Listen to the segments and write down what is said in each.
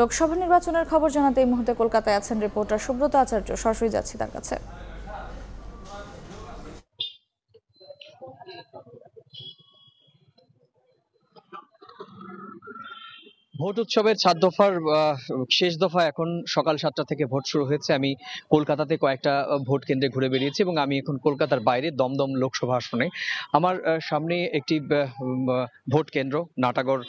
লোকসভা নির্বাচনের খবর জানাতে এই মুহূর্তে কলকাতায় আছেন রিপোর্টার সুব্রত আচার্য। সরাসরি যাচ্ছি তার কাছে। ভোট উৎসবের ৭ দফার শেষ দফা এখন সকাল ৭টা থেকে ভোট শুরু হয়েছে। আমি কলকাতাতে কয়েকটা ভোট কেন্দ্রে ঘুরে বেরিয়েছি এবং আমি এখন কলকাতার বাইরে দমদম লোকসভা আসনে। আমার সামনে একটি ভোট কেন্দ্র, নাটাগড়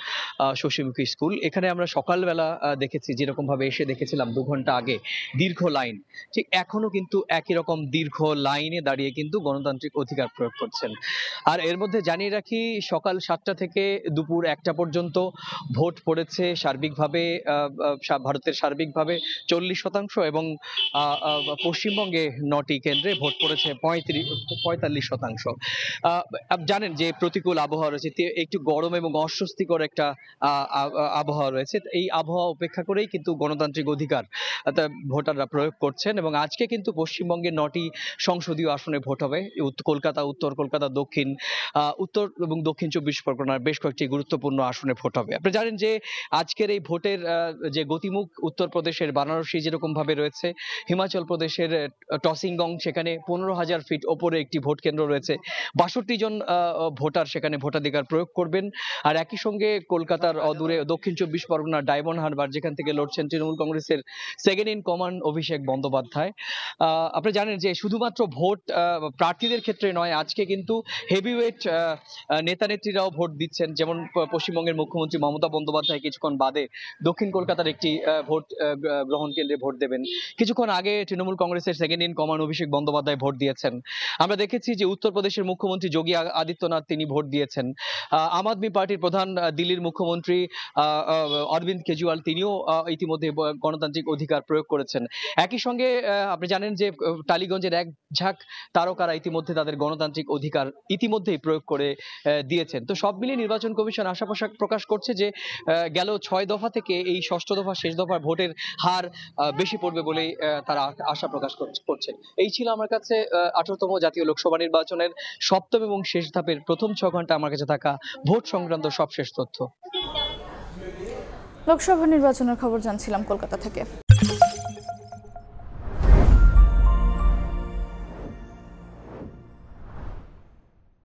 শশীমুখী স্কুল। এখানে আমরা সকালবেলা দেখেছি, যেরকম ভাবে এসে দেখেছিলাম ২ ঘন্টা আগে দীর্ঘ লাইন, ঠিক এখনো কিন্তু একই রকম দীর্ঘ লাইনে দাঁড়িয়ে কিন্তু গণতান্ত্রিক অধিকার প্রয়োগ করছেন। আর এর মধ্যে জানিয়ে রাখি, সকাল ৭টা থেকে দুপুর ১টা পর্যন্ত ভোট পড়েছে সার্বিকভাবে ভারতের সার্বিকভাবে ৪০% এবং পশ্চিমবঙ্গে ৯টি কেন্দ্রে ভোট পড়েছে ৪৫%। জানেন যে প্রতিকূল আবহাওয়া রয়েছে, একটু গরম এবং অস্বস্তিকর একটা আবহাওয়া রয়েছে। এই আবহাওয়া উপেক্ষা করেই কিন্তু গণতান্ত্রিক অধিকার ভোটাররা প্রয়োগ করছেন এবং আজকে কিন্তু পশ্চিমবঙ্গের ৯টি সংসদীয় আসনে ভোট হবে। কলকাতা, উত্তর কলকাতা, দক্ষিণ উত্তর এবং দক্ষিণ ২৪ পরগনার বেশ কয়েকটি গুরুত্বপূর্ণ আসনে ভোট হবে। আপনি জানেন যে আজকের এই ভোটের যে গতিমুখ, উত্তরপ্রদেশের বারাণসী যেরকম ভাবে রয়েছে, হিমাচল প্রদেশের টসিংগং, সেখানে ১৫,০০০ ফিট ওপরে একটি ভোট কেন্দ্র রয়েছে। ৬২ জন ভোটার সেখানে ভোটাধিকার প্রয়োগ করবেন। আর একই সঙ্গে কলকাতার অদূরে দক্ষিণ ২৪ পরগনার ডায়মন্ড হারবার, যেখান থেকে লড়ছেন তৃণমূল কংগ্রেসের second in command Abhishek Bandyopadhyay. আপনি জানেন যে শুধুমাত্র ভোট প্রার্থীদের ক্ষেত্রে নয়, আজকে কিন্তু হেভিওয়েট নেতা নেত্রীরাও ভোট দিচ্ছেন। যেমন পশ্চিমবঙ্গের মুখ্যমন্ত্রী মমতা বন্দ্যোপাধ্যায় কিছুক্ষণ বাদে দক্ষিণ কলকাতার একটি ভোট গ্রহণ কেন্দ্রে ভোট দেবেন। কিছুক্ষণ আগে তৃণমূল কংগ্রেসের second in command Abhishek Bandyopadhyay vote দিয়েছেন। আমরা দেখেছি যে উত্তরপ্রদেশের মুখ্যমন্ত্রী যোগী আদিত্যনাথ তিনি ভোট দিয়েছেন। আম আদমি পার্টির প্রধান দিল্লির মুখ্যমন্ত্রী অরবিন্দ কেজরিওয়াল তিনিও ইতিমধ্যে গণতান্ত্রিক অধিকার প্রয়োগ করেছেন। একই সঙ্গে আপনি জানেন যে টালিগঞ্জের এক ঝাঁক তারকারা ইতিমধ্যে তাদের গণতান্ত্রিক অধিকার ইতিমধ্যেই প্রয়োগ করে দিয়েছেন। তো সব মিলিয়ে নির্বাচন কমিশন আশা প্রকাশ করছে যে গেল ৬ দফা থেকে এই ৬ষ্ঠ দফা শেষ দফার ভোটের হার বেশি পড়বে বলেই তারা আশা প্রকাশ করছেন। এই ছিল আমার কাছে ১৮তম জাতীয় লোকসভা নির্বাচনের সপ্তম এবং শেষ ধাপের প্রথম ৬ ঘন্টা আমার কাছে থাকা ভোট সংক্রান্ত সবশেষ তথ্য। লোকসভা নির্বাচনের খবর জানছিলাম কলকাতা থেকে।